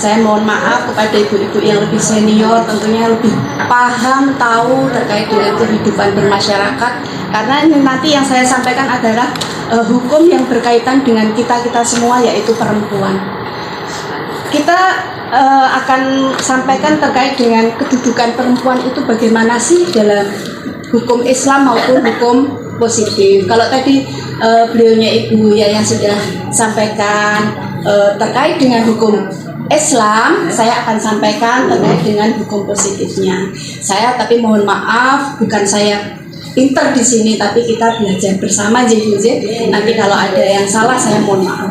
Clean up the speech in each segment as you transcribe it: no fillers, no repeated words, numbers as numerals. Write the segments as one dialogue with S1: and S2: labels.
S1: saya mohon maaf kepada ibu-ibu yang lebih senior, tentunya lebih paham, tahu terkait dengan kehidupan bermasyarakat. Karena ini nanti yang saya sampaikan adalah hukum yang berkaitan dengan kita-kita semua, yaitu perempuan. Kita akan sampaikan terkait dengan kedudukan perempuan itu bagaimana sih dalam hukum Islam maupun hukum positif. Kalau tadi beliaunya Ibu yang sudah sampaikan terkait dengan hukum Islam, saya akan sampaikan terkait dengan hukum positifnya. Saya tapi mohon maaf, bukan saya pinter di sini, tapi kita belajar bersama jadi nanti kalau ada yang salah saya mohon maaf.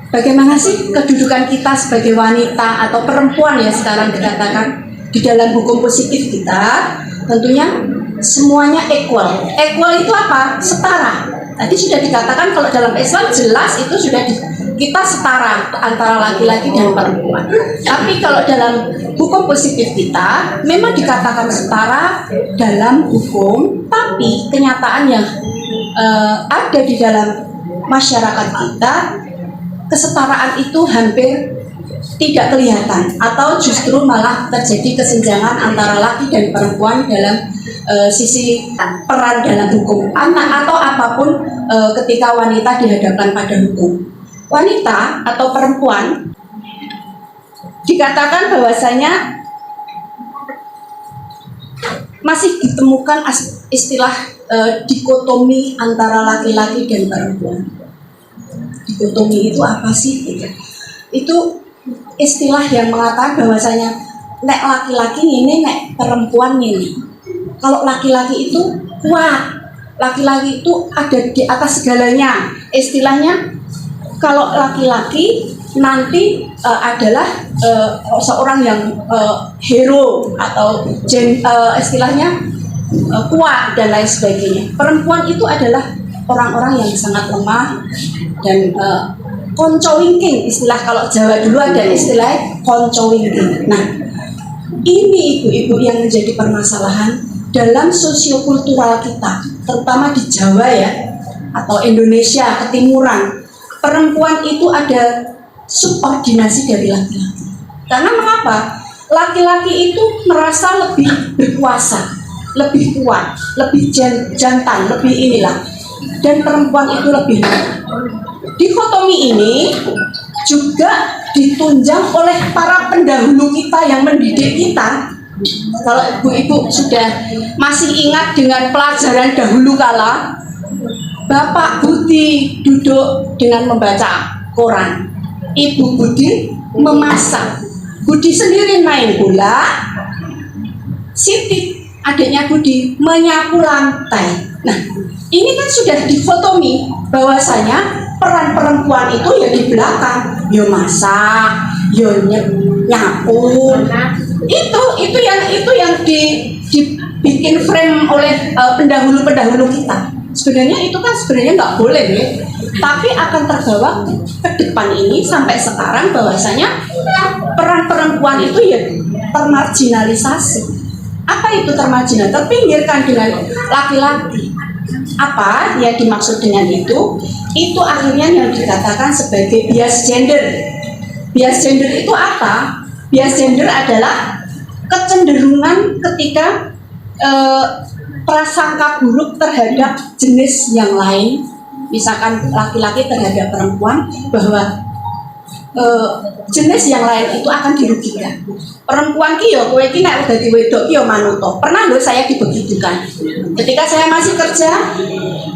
S1: Bagaimana sih kedudukan kita sebagai wanita atau perempuan ya sekarang dikatakan di dalam hukum positif kita? Tentunya semuanya equal. Equal itu apa? Setara. Tadi sudah dikatakan kalau dalam Islam jelas itu sudah kita setara antara laki-laki dan perempuan. Tapi kalau dalam hukum positif kita memang dikatakan setara dalam hukum, tapi kenyataan yang ada di dalam masyarakat kita, kesetaraan itu hampir tidak kelihatan atau justru malah terjadi kesenjangan antara laki dan perempuan dalam sisi peran dalam hukum anak atau apapun ketika wanita dihadapkan pada hukum. Wanita atau perempuan dikatakan bahwasanya masih ditemukan istilah dikotomi antara laki-laki dan perempuan. Dikotomi itu apa sih? Itu istilah yang mengatakan bahwasanya nek laki-laki ini, nek perempuan ini. Kalau laki-laki itu kuat, laki-laki itu ada di atas segalanya. Istilahnya kalau laki-laki nanti adalah seorang yang hero atau istilahnya kuat dan lain sebagainya. Perempuan itu adalah orang-orang yang sangat lemah dan konco wingking, istilah kalau Jawa dulu ada istilah konco wingking. Nah, ini ibu-ibu yang menjadi permasalahan dalam sosiokultural kita, terutama di Jawa ya, atau Indonesia ketimuran. Perempuan itu ada subordinasi dari laki-laki. Karena mengapa? Laki-laki itu merasa lebih berkuasa, lebih kuat, lebih jantan, lebih inilah. Dan perempuan itu lebih dikotomi ini juga ditunjang oleh para pendahulu kita yang mendidik kita. Kalau ibu-ibu sudah masih ingat dengan pelajaran dahulu kala, Bapak Budi duduk dengan membaca koran, Ibu Budi memasak, Budi sendiri main bola, Siti adiknya Budi menyapu lantai. Nah, ini kan sudah dikotomi bahwasanya peran perempuan itu ya di belakang, yo masak, yo nyapu. Itu yang dibikin frame oleh pendahulu kita. Sebenarnya itu kan nggak boleh ya. Tapi akan terbawa ke depan ini sampai sekarang bahwasanya peran perempuan itu ya termarginalisasi. Apa itu termarginal? Terpinggirkan dengan laki-laki. Apa yang dimaksud dengan itu? Itu akhirnya yang dikatakan sebagai bias gender. Bias gender itu apa? Bias gender adalah kecenderungan ketika prasangka buruk terhadap jenis yang lain, misalkan laki-laki terhadap perempuan, bahwa jenis yang lain itu akan dirugikan. Perempuan ki yo kowe ki nek dadi wedok ki yo manuto. Pernah lho saya dibegitukan. Ketika saya masih kerja,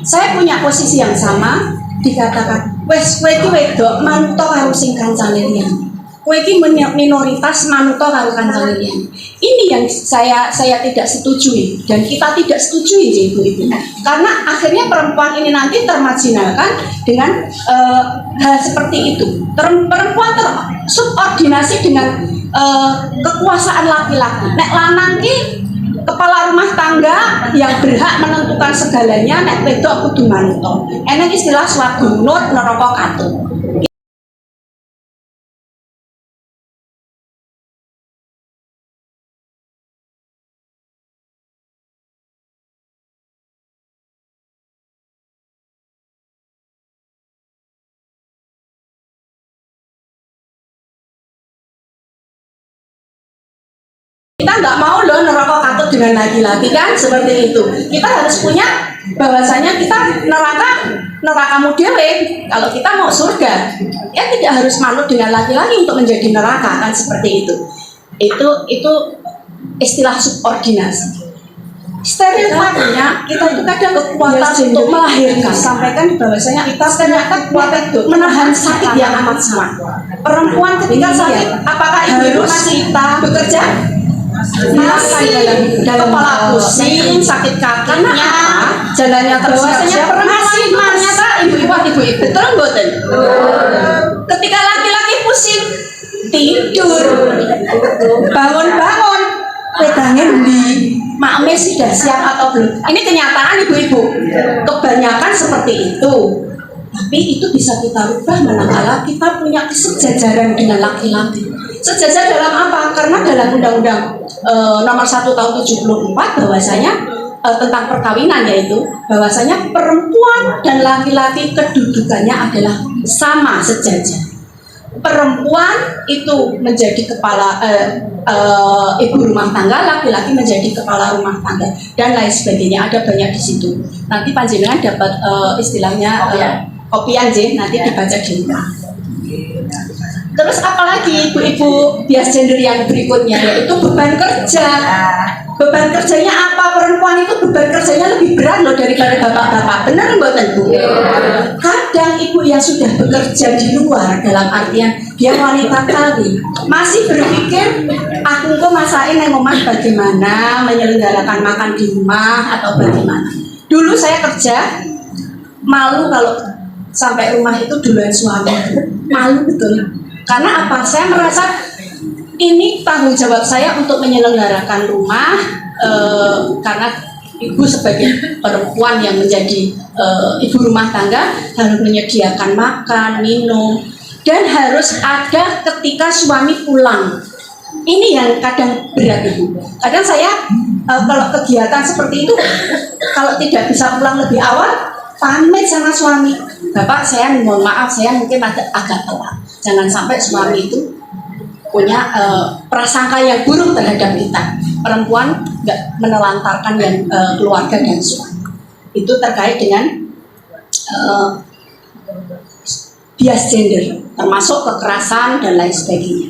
S1: saya punya posisi yang sama, dikatakan, "Wes kowe ki wedok manuto karo sing kancane liyane. Kowe ki minoritas manuto karo kancane liyane." Ini yang saya tidak setujui dan kita tidak setujui ibu-ibu. Karena akhirnya perempuan ini nanti termarginalkan dengan hal seperti itu. Perempuan tersubordinasi dengan kekuasaan laki-laki. Nek lanang ki kepala rumah tangga yang berhak menentukan segalanya, nek wedok kudu manut. Enek istilah swarga nut neraka katut. Kita nggak mau loh neraka katut dengan laki-laki kan, seperti itu. Kita harus punya bahwasanya kita nerakamu dewe. Kalau kita mau surga, ya tidak harus manut dengan laki-laki untuk menjadi neraka kan, seperti itu. Itu istilah subordinasi. Steril artinya kita itu kadang kekuatan untuk melahirkan. Sampaikan bahwasanya kita ternyata kekuatan untuk menahan sakit yang amat sangat. Perempuan ketika sakit, apakah ibu masih kita bekerja? Masih dalam kepala pusing, sakit kakinya, jalannya tersiap-siap, masih ternyata ibu-ibu betul mboten? Ketika laki-laki pusing tidur, bangun-bangun, pedangin di makme sudah siap atau belum? Ini kenyataan ibu-ibu, kebanyakan seperti itu. Tapi itu bisa kita rubah manakala kita punya kesejajaran dengan laki-laki. Sejajar dalam apa? Karena dalam Undang-Undang nomor 1 tahun 74 bahwasanya tentang perkawinan, yaitu bahwasanya perempuan dan laki-laki kedudukannya adalah sama, sejajar. Perempuan itu menjadi kepala ibu rumah tangga, laki-laki menjadi kepala rumah tangga, dan lain sebagainya. Ada banyak di situ. Nanti panjenengan dapat istilahnya kopian nanti dibaca di rumah. Terus apalagi ibu-ibu bias gender yang berikutnya, yaitu beban kerja. Beban kerjanya apa? Perempuan itu beban kerjanya lebih berat loh daripada bapak-bapak. Benar mboten Bu? Kadang ibu yang sudah bekerja di luar, dalam artian dia wanita kali, masih berpikir aku kok masakin yang omah bagaimana, menyelenggarakan makan di rumah atau bagaimana. Dulu saya kerja, malu kalau sampai rumah itu duluan suami. Malu betul. Karena apa? Saya merasa ini tanggung jawab saya untuk menyelenggarakan rumah, karena ibu sebagai perempuan yang menjadi ibu rumah tangga harus menyediakan makan, minum, dan harus ada ketika suami pulang. Ini yang kadang berat ibu. Kadang saya kalau kegiatan seperti itu, kalau tidak bisa pulang lebih awal, pamit sama suami. Bapak, saya mohon maaf, saya mungkin agak telat. Jangan sampai suami itu punya prasangka yang buruk terhadap kita. Perempuan nggak menelantarkan yang keluarga dan suami. Itu terkait dengan bias gender, termasuk kekerasan dan lain sebagainya.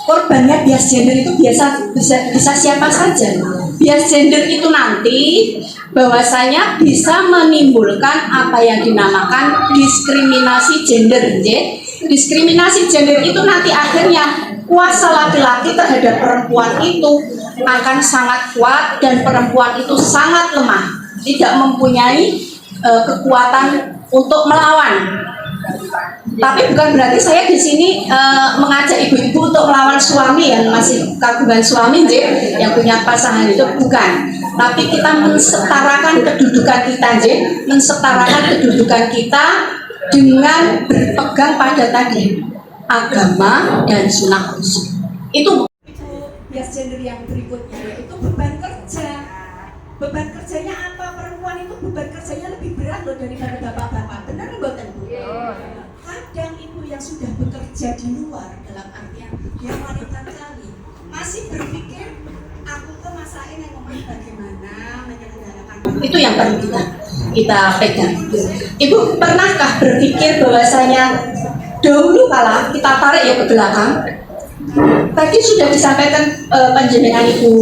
S1: Korbannya bias gender itu bisa siapa saja. Bias gender itu nanti bahwasanya bisa menimbulkan apa yang dinamakan diskriminasi gender. Diskriminasi gender itu nanti akhirnya kuasa laki-laki terhadap perempuan itu akan sangat kuat, dan perempuan itu sangat lemah, tidak mempunyai kekuatan untuk melawan. Tapi bukan berarti saya di sini mengajak ibu-ibu untuk melawan suami yang masih kagungan suami, yang punya pasangan itu, bukan. Tapi kita mensetarakan kedudukan kita, mensetarakan kedudukan kita dengan berpegang pada tadi agama dan sunnah Rasul. Itu bias gender yang berikutnya, yaitu beban kerja. Beban kerjanya apa? Perempuan itu beban kerjanya lebih berat loh daripada bapak-bapak. Benar mboten Bu? Kadang ibu yang sudah bekerja di luar, dalam artian dia wanita kali, masih berpikir aku kok masakin yang ngomong bagaimana menyelenggarakan. Itu yang perlu kita pegang. Ibu pernahkah berpikir bahwasanya dahulu kala kita tarik ya ke belakang, tadi sudah disampaikan panjenengan Ibu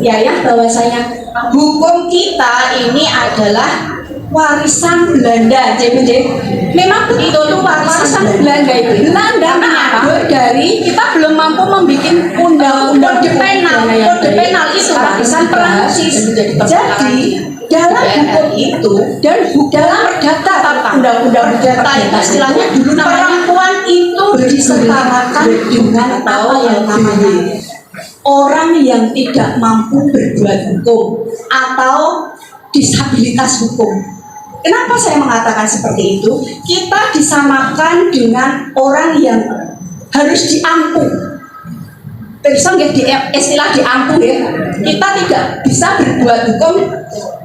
S1: Yayah bahwasanya hukum kita ini adalah warisan Belanda, memang begitu tuh warisan Belanda itu. Belanda mengatur dari kita belum mampu membuat undang-undang kode penal itu warisan Perancis. Jadi dalam hukum itu dan dalam perdata undang-undang perdata itu istilahnya dulu perempuan itu disetarakan dengan apa yang namanya orang yang tidak mampu berbuat hukum atau disabilitas hukum. Kenapa saya mengatakan seperti itu? Kita disamakan dengan orang yang harus diampuh. Bisa nggak istilah diampuh ya? Kita tidak bisa berbuat hukum,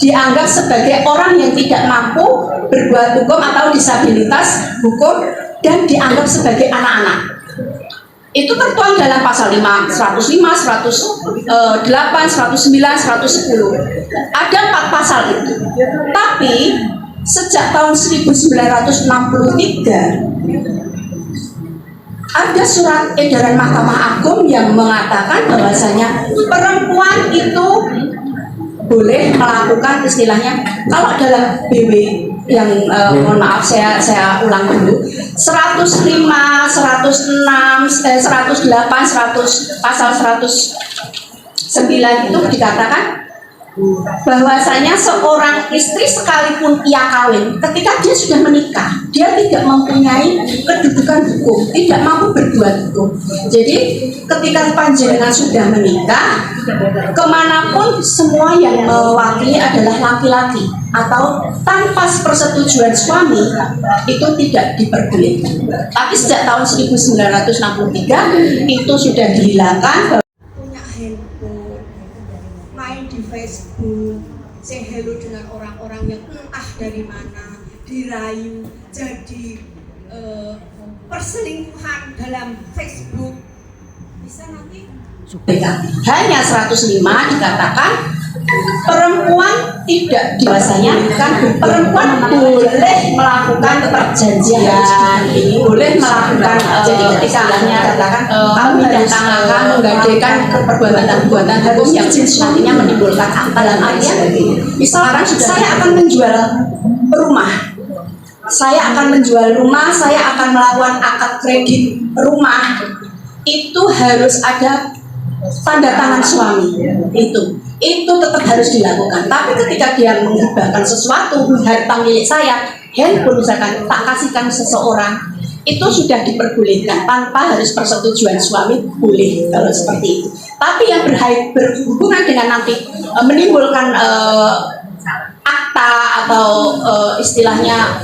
S1: dianggap sebagai orang yang tidak mampu berbuat hukum atau disabilitas hukum, dan dianggap sebagai anak-anak. Itu tertuang dalam pasal 5, 105, 108, 109, 110. Ada 4 pasal itu. Tapi sejak tahun 1963 ada surat edaran Mahkamah Agung yang mengatakan bahwasanya perempuan itu boleh melakukan istilahnya, kalau dalam BW yang mohon maaf saya ulang dulu, 105, 106, 108, 100 pasal 109 itu dikatakan bahwasanya seorang istri sekalipun ia kawin, ketika dia sudah menikah, dia tidak mempunyai kedudukan hukum, tidak mampu berbuat hukum. Jadi ketika panjenengan sudah menikah, kemanapun semua yang mewakili adalah laki-laki atau tanpa persetujuan suami itu tidak diperbolehkan. Tapi sejak tahun 1963 itu sudah dihilangkan. Punya handphone, main di Facebook, say hello dengan orang-orang yang entah dari mana, dirayu, jadi perselingkuhan dalam Facebook, bisa nanti hanya 105 dikatakan perempuan tidak dibahasanya, perempuan boleh melakukan perjanjian, boleh melakukan jadi ketika katakan kamu mendatangkan menggadaikan perbuatan hukum yang nantinya menimbulkan dalam artian misalkan saya akan menjual rumah, saya akan melakukan akad kredit rumah, itu harus ada tanda tangan suami, itu tetap harus dilakukan. Tapi ketika dia menghibahkan sesuatu, harta milik saya, handphone misalkan, tak kasihkan seseorang, itu sudah diperbolehkan tanpa harus persetujuan suami, boleh kalau seperti itu. Tapi yang berhubungan dengan nanti menimbulkan akta atau istilahnya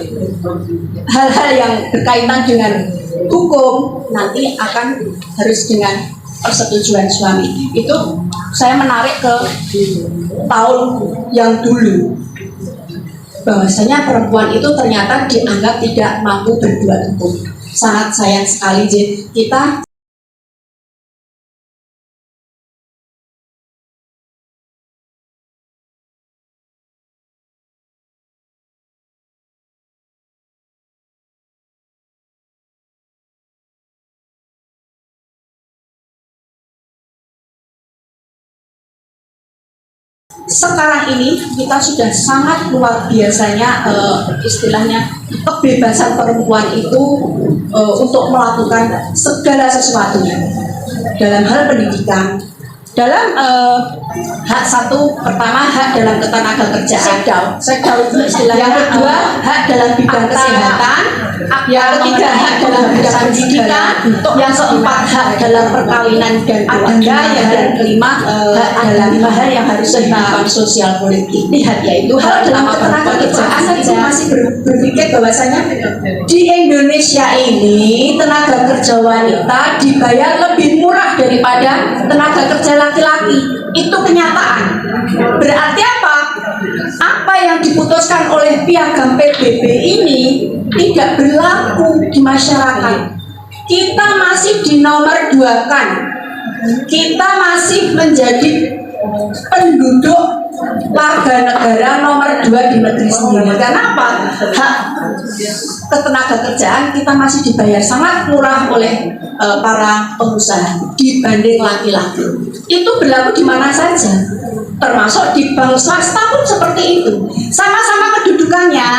S1: hal-hal yang berkaitan dengan hukum, nanti akan harus dengan persetujuan suami. Itu saya menarik ke tahun yang dulu, bahwasanya perempuan itu ternyata dianggap tidak mampu berbuat hukum. Sangat sayang sekali kita sekarang ini kita sudah sangat luar biasanya istilahnya kebebasan perempuan itu untuk melakukan segala sesuatunya dalam hal pendidikan, dalam hak satu pertama hak dalam ketenaga kerjaan, sekdau itu istilahnya, yang kedua hak dalam bidang kesehatan, yang ketiga hak dalam bidang pendidikan, yang keempat hak dalam perkawinan dan keluarga, yang kelima hak dalam 5 hal yang harus kehidupan sosial politik. Lihat yaitu hak dalam ketenaga kerjaan saja masih berpikir bahwasanya di Indonesia ini tenaga kerja wanita dibayar lebih murah daripada tenaga kerja laki-laki. Itu kenyataan. Berarti apa? Apa yang diputuskan oleh piagam PBB ini tidak berlaku di masyarakat. Kita masih dinomor-2-kan. Kita masih menjadi penduduk warga negara nomor 2 di negeri sendiri. Karena apa? Hak ketenaga kerjaan kita masih dibayar sangat murah oleh para pengusaha dibanding laki-laki. Itu berlaku di mana saja, termasuk di bank swasta pun seperti itu. Sama-sama kedudukannya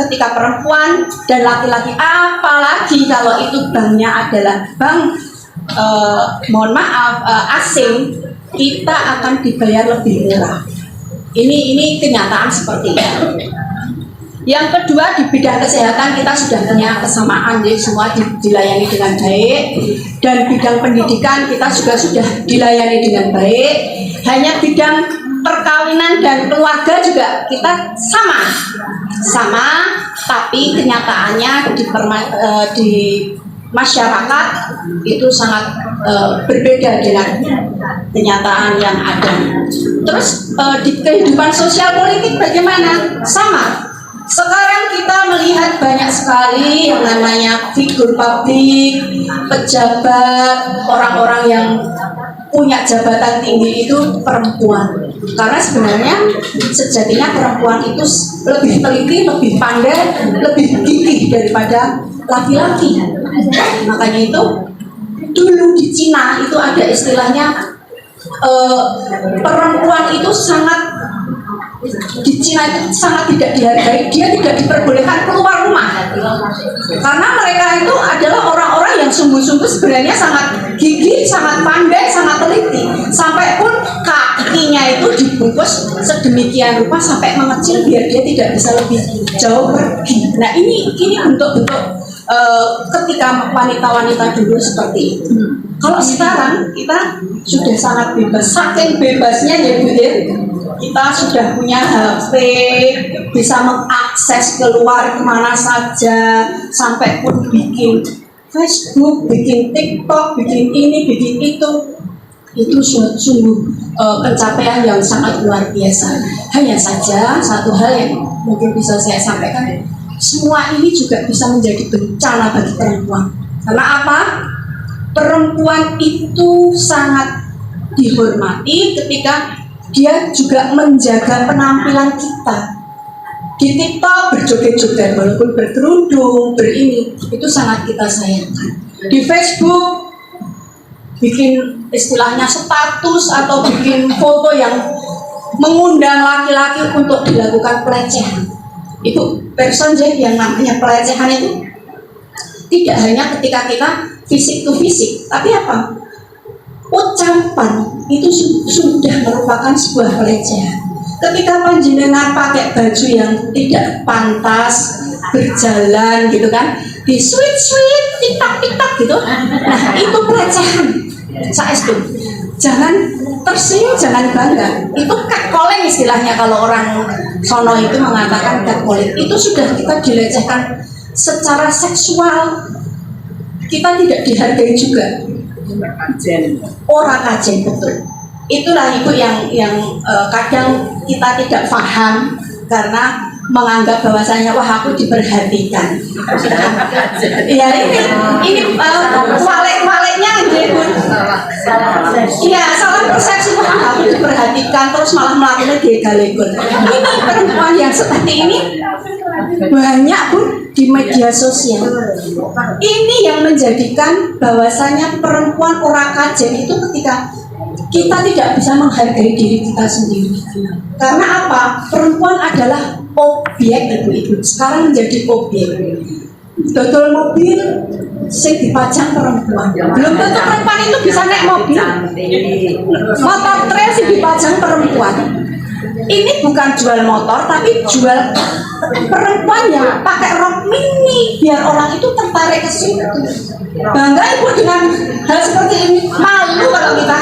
S1: ketika perempuan dan laki-laki, apalagi kalau itu banknya adalah bank mohon maaf asing, kita akan dibayar lebih murah. Ini kenyataan seperti itu. Yang kedua, di bidang kesehatan kita sudah punya kesamaan, jadi semua dilayani dengan baik, dan bidang pendidikan kita juga sudah dilayani dengan baik. Hanya bidang perkawinan dan keluarga juga kita sama, tapi kenyataannya di masyarakat itu sangat berbeda dengan kenyataan yang ada. Terus di kehidupan sosial politik bagaimana? Sama. Sekarang kita melihat banyak sekali yang namanya figur publik, pejabat, orang-orang yang punya jabatan tinggi itu perempuan. Karena sebenarnya sejatinya perempuan itu lebih teliti, lebih pandai, lebih gigih daripada laki-laki. Makanya itu dulu di Cina itu ada istilahnya perempuan itu sangat di Cina itu sangat tidak dihargai, dia tidak diperbolehkan keluar rumah karena mereka itu adalah orang-orang yang sungguh-sungguh sebenarnya sangat gigih, sangat pandai, sangat teliti, sampai pun kakinya itu dibungkus sedemikian rupa sampai mengecil biar dia tidak bisa lebih jauh pergi. Nah ini bentuk-bentuk ketika wanita-wanita dulu seperti itu. Kalau sekarang kita sudah sangat bebas, saking bebasnya ya Bu ya. Kita sudah punya HP, bisa mengakses keluar kemana saja, sampai pun bikin Facebook, bikin TikTok, bikin ini, bikin itu. Itu sungguh pencapaian yang sangat luar biasa. Hanya saja satu hal yang mungkin bisa saya sampaikan, semua ini juga bisa menjadi bencana bagi perempuan. Karena apa? Perempuan itu sangat dihormati ketika dia juga menjaga penampilan kita. Di TikTok berjoget-joget walaupun berkerudung, berini, itu sangat kita sayangkan. Di Facebook bikin istilahnya status atau bikin foto yang mengundang laki-laki untuk dilakukan pelecehan. Itu person yang namanya pelecehan itu tidak hanya ketika kita fisik to fisik, tapi apa? Ucapan itu sudah merupakan sebuah pelecehan. Ketika panjenengan pakai baju yang tidak pantas, berjalan gitu kan, di sweet tik-tak gitu, nah itu pelecehan. Saestu, jangan tersenyum, jangan bangga. Itu catcalling istilahnya, kalau orang sono itu mengatakan catcalling. Itu sudah kita dilecehkan secara seksual, kita tidak dihargai juga. Orang kajen, betul. Itulah Ibu yang kadang kita tidak paham karena menganggap bahwasanya wah aku diperhatikan. Ya ini walik-waliknya Ibu. Iya, salah persepsi, wah aku diperhatikan terus malah melakukan gegal-gegal. Ini perempuan yang seperti ini banyak Bu di media sosial. Ini yang menjadikan bahwasanya perempuan ora kajen itu ketika kita tidak bisa menghargai diri kita sendiri. Karena apa? Perempuan adalah objek Ibu. Sekarang menjadi objek. Dodol mobil sing dipajang perempuan. Belum tentu perempuan itu bisa naik mobil. Motor trail sing dipajang perempuan. Ini bukan jual motor, tapi jual perempuan yang pakai rok mini biar orang itu tertarik ke situ. Bangga Ibu dengan hal seperti ini. Malu kalau kita,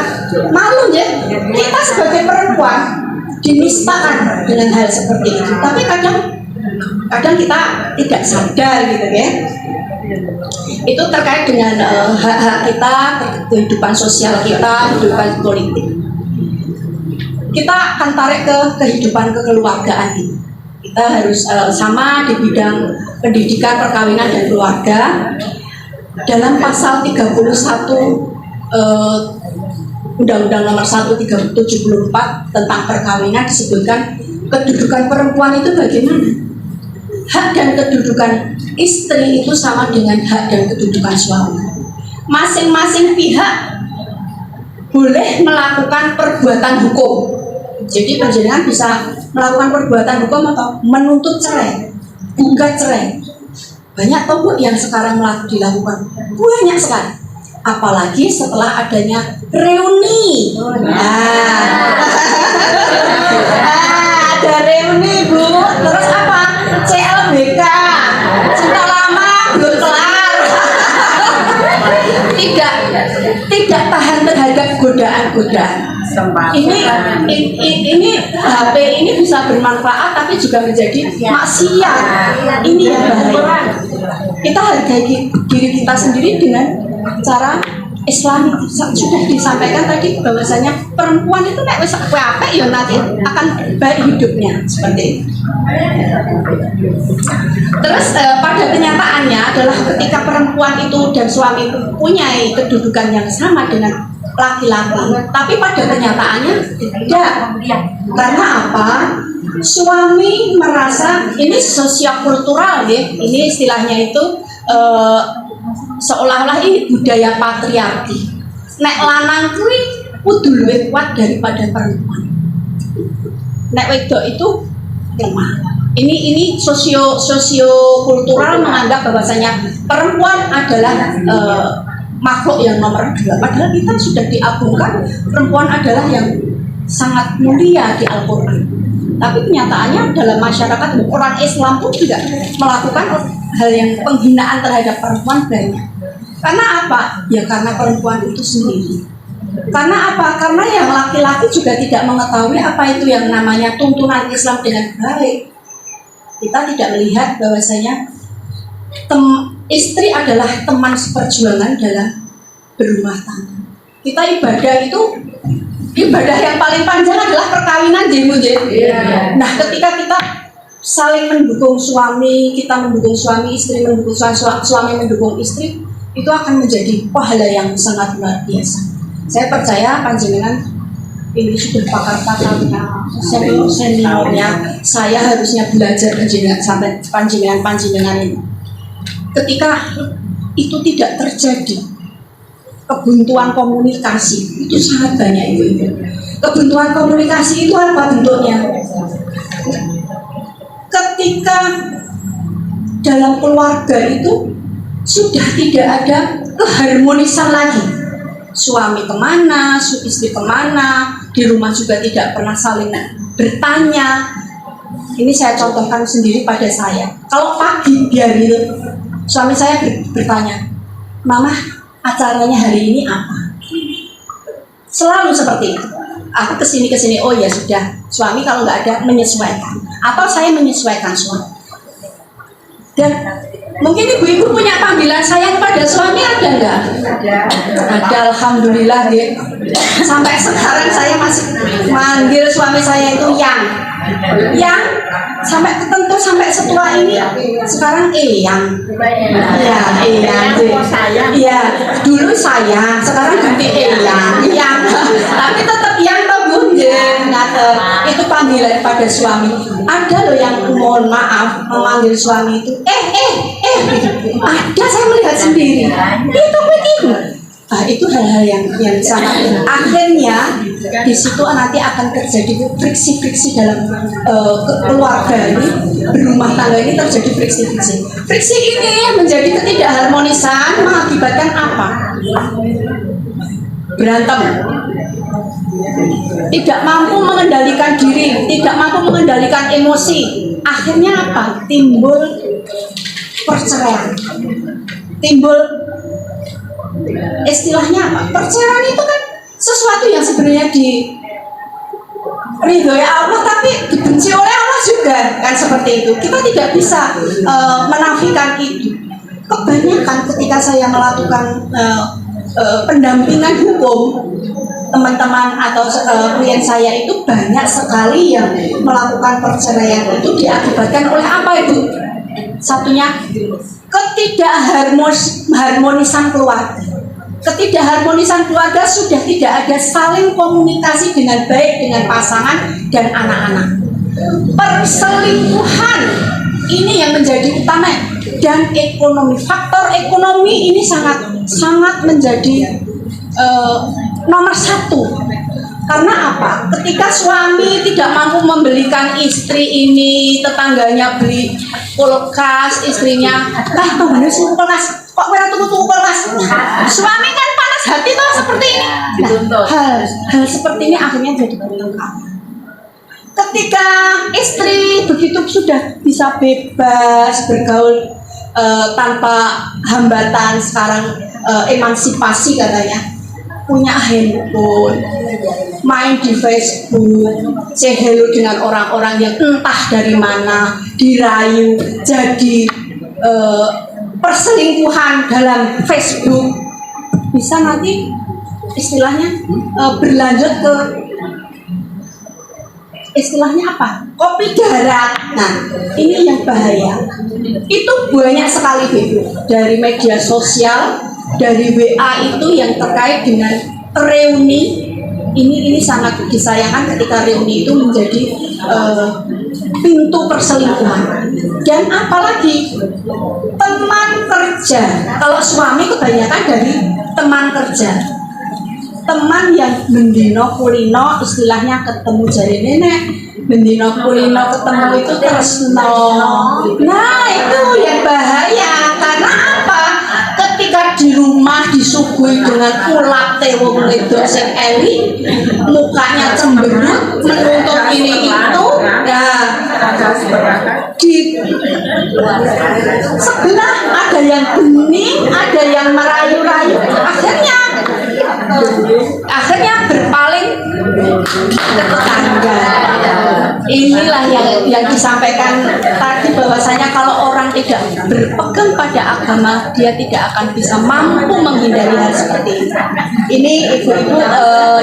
S1: malu ya. Kita sebagai perempuan dinistakan dengan hal seperti itu. Tapi kadang kita tidak sadar gitu ya. Itu terkait dengan hak-hak kita, kehidupan sosial kita, kehidupan politik. Kita akan tarik ke kehidupan kekeluargaan ini. Kita harus sama di bidang pendidikan, perkawinan, dan keluarga. Dalam pasal 31 Undang-Undang Nomor 1 1974 tentang perkawinan disebutkan kedudukan perempuan itu bagaimana? Hak dan kedudukan istri itu sama dengan hak dan kedudukan suami. Masing-masing pihak boleh melakukan perbuatan hukum. Jadi panjenengan bisa melakukan perbuatan hukum atau menuntut cerai, gugat cerai. Banyak toh Bu yang sekarang dilakukan, banyak sekali. Apalagi setelah adanya reuni. Ada reuni Bu. Terus apa? CLBK, cinta lama belum kelar. Tidak tahan terhadap godaan-godaan. Ini HP ini bisa bermanfaat tapi juga menjadi maksiat. Ini yang bahaya. Kita hargai diri kita sendiri dengan cara Islam sudah disampaikan tadi bahwasanya perempuan itu nek wis apik ya nanti akan baik hidupnya seperti itu. Terus pada kenyataannya adalah ketika perempuan itu dan suami itu punya kedudukan yang sama dengan laki-laki, tapi pada kenyataannya tidak. Karena apa? Suami merasa ini sosiokultural ya, ini istilahnya itu seolah-olah ini budaya patriarki. Nek lanang kuwi kudu luwih kuat daripada perempuan. Nek wedok itu lemah. Ini sosiokultural menganggap bahwasanya perempuan adalah makhluk yang nomor 2. Padahal kita sudah diagungkan perempuan adalah yang sangat mulia di Al-Quran. Tapi kenyataannya dalam masyarakat orang Islam pun juga melakukan hal yang penghinaan terhadap perempuan banyak. Karena apa? Ya karena perempuan itu sendiri. Karena apa? Karena yang laki-laki juga tidak mengetahui apa itu yang namanya tuntunan Islam dengan baik. Kita tidak melihat bahwasanya istri adalah teman seperjuangan dalam berumah tangga. Kita ibadah yang paling panjang adalah perkawinan, Nah, ketika kita saling mendukung suami, kita mendukung suami, istri mendukung suami mendukung istri, itu akan menjadi pahala yang sangat luar biasa. Saya percaya panjenengan ini sudah pakar-pakarnya, seniornya. Saya harusnya belajar sampai panjenengan ini. Ketika itu tidak terjadi, kebuntuan komunikasi itu sangat banyak itu. Kebuntuan komunikasi itu apa bentuknya? Ketika dalam keluarga itu sudah tidak ada keharmonisan lagi. Suami kemana, istri kemana, di rumah juga tidak pernah saling bertanya. Ini saya contohkan sendiri pada saya. Kalau pagi hari itu suami saya bertanya, "Mama, acaranya hari ini apa?" Selalu seperti itu. Aku kesini, oh ya sudah. Suami kalau nggak ada menyesuaikan, atau saya menyesuaikan suami. Dan mungkin ibu-ibu punya panggilan sayang pada suami, ada nggak? Ada, alhamdulillah deh. Sampai sekarang saya masih manggil suami saya itu yang sampai ketentu sampai setua ini sekarang yang ya iya dulu saya sekarang ganti yang tapi tetap yang togunjen itu panggilan pada suami. Ada loh yang mohon maaf memanggil suami itu ada, saya melihat sendiri itu begitu. Nah, itu hal-hal yang sangat akhirnya di situ nanti akan terjadi friksi-friksi dalam keluarga ini, berumah tangga ini terjadi friksi-friksi. Friksi ini menjadi ketidakharmonisan mengakibatkan apa? Berantem, tidak mampu mengendalikan diri, tidak mampu mengendalikan emosi. Akhirnya apa? Timbul perceraian, timbul istilahnya apa? Perceraian itu kan sesuatu yang sebenarnya diridhoi Allah tapi dibenci oleh Allah juga, kan seperti itu. Kita tidak bisa menafikan itu. Kebanyakan ketika saya melakukan pendampingan hukum, teman-teman atau klien saya itu banyak sekali yang melakukan perceraian itu diakibatkan oleh apa, Ibu? Satunya ketidakharmonisan keluarga. Ketidakharmonisan keluarga sudah tidak ada saling komunikasi dengan baik dengan pasangan dan anak-anak. Perselingkuhan ini yang menjadi utama, dan ekonomi, faktor ekonomi ini sangat menjadi nomor satu. Karena apa? Ketika suami tidak mampu membelikan istri ini, tetangganya beli kulkas, istrinya, temannya suku kulkas, kok mereka tunggu kulkas? Suami kan panas hati tuh seperti ini. Nah, hal seperti ini akhirnya jadi pertengkaran. Ketika istri begitu sudah bisa bebas bergaul tanpa hambatan, sekarang emansipasi katanya, punya handphone, main di Facebook, say hello dengan orang-orang yang entah dari mana, dirayu, jadi perselingkuhan dalam Facebook. bisa nanti istilahnya berlanjut ke istilahnya apa? Kopi darat. Nah, ini yang bahaya. Itu banyak sekali Bu, dari media sosial, dari WA itu yang terkait dengan reuni. Ini sangat disayangkan ketika reuni itu menjadi pintu perselingkuhan. Dan apalagi teman kerja. Kalau suami kebanyakan dari teman kerja. Teman yang mendino kulino, istilahnya ketemu jari nenek, mendino kulino ketemu itu tresno. Nah itu yang bahaya. Karena apa? Ketika di rumah disuguhi dengan ulate wong wedok sing eli, mukanya cemberut, menuntut ini itu, nah di sebelah ada yang bening, ada yang merayu-rayu, akhirnya berpaling ke tetangga. Inilah yang disampaikan tadi, bahwasanya kalau orang tidak berpegang pada agama, dia tidak akan bisa mampu menghindari hal seperti ini. Ini ibu-ibu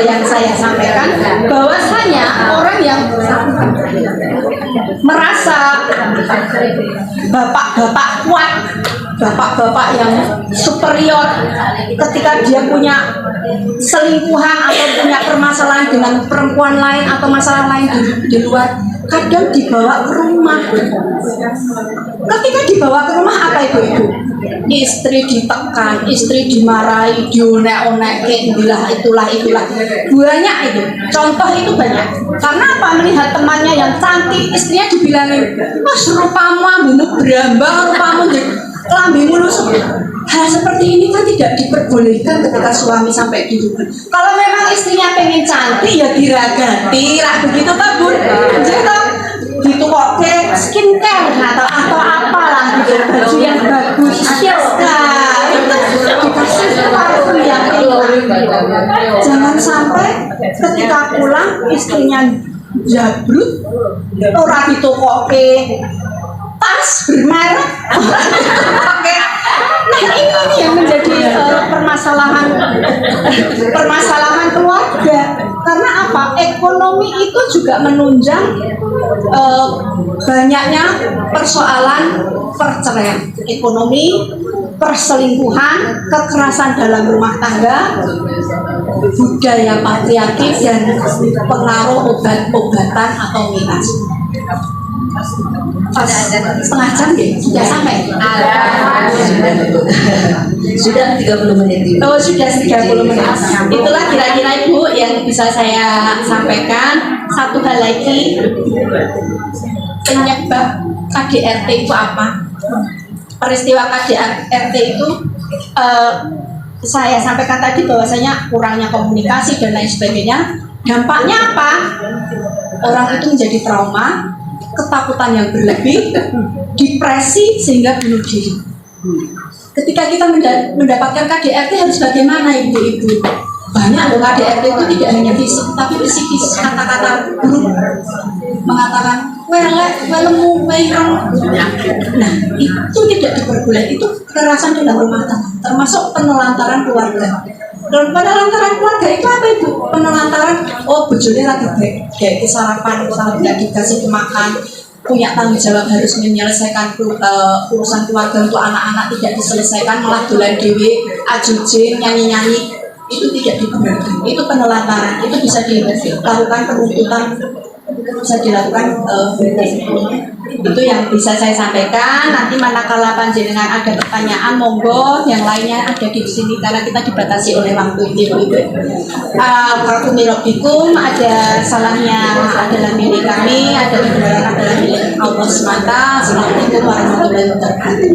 S1: yang saya sampaikan, bahwasanya orang yang merasa bapak-bapak kuat, bapak-bapak yang superior, ketika dia punya selingkuhan atau punya permasalahan dengan perempuan lain atau masalah lain di luar, kadang dibawa ke rumah. Ketika dibawa ke rumah, apa itu? Istri ditekan, istri dimarahi, dionek-onek, itulah banyak itu. Contoh itu banyak. Karena apa? Melihat temannya yang cantik, istrinya dibilangin, mas rupamu ambimu berambang, rupamu lambimu lusuk. Hal seperti ini kan tidak diperbolehkan ketika suami sampai di rumah. Kalau memang istrinya pengen cantik, ya diragati, begitu Pak Bun. Jadi gitu kok ke skincare atau apalah gitu, baju yang bagus, nah itu dikasih parfum yang enak. Jangan sampai ketika pulang istrinya jabrut, ora ditokoke tas bermerek. Nah ini yang menjadi permasalahan keluarga. Karena apa? Ekonomi itu juga menunjang banyaknya persoalan perceraian. Ekonomi, perselingkuhan, kekerasan dalam rumah tangga, budaya patriarki, dan pengaruh obat-obatan atau miras. Pas setengah jam deh, sudah sampai?
S2: Sudah 30 menit.
S1: Oh, sudah 30 menit. Itulah kira-kira Ibu yang bisa saya sampaikan. Satu hal lagi, penyebab KDRT itu apa? Peristiwa KDRT itu saya sampaikan tadi bahwasanya kurangnya komunikasi dan lain sebagainya. Dampaknya apa? Orang itu menjadi trauma, ketakutan yang berlebih, depresi, sehingga bunuh diri. Ketika kita mendapatkan KDRT harus bagaimana ibu-ibu? Banyak loh KDRT itu tidak hanya fisik, tapi psikis. Kata-kata buruk mengatakan welemu, weireng. Nah itu tidak diperbolehkan. Itu kekerasan dalam rumah tangga, termasuk penelantaran keluarga. Dan penelantaran keluarga itu apa itu? Penelantaran, oh bojone lagi kayak sarapan, tidak dikasih makan, punya tanggung jawab harus menyelesaikan urusan keluarga untuk anak-anak tidak diselesaikan, malah dolan dewe, ajujing, nyanyi-nyanyi, itu tidak dibenarkan. Itu penelantaran, itu bisa dilakukan penuntutan, bisa dilakukan itu yang bisa saya sampaikan. Nanti manakala panjenengan ada pertanyaan, monggo, yang lainnya ada di sini karena kita dibatasi oleh waktu itu. Kalau mirobikum ada salahnya adalah milik kami, ada kebenaran adalah milik Allah semata. Assalamualaikum warahmatullahi wabarakatuh.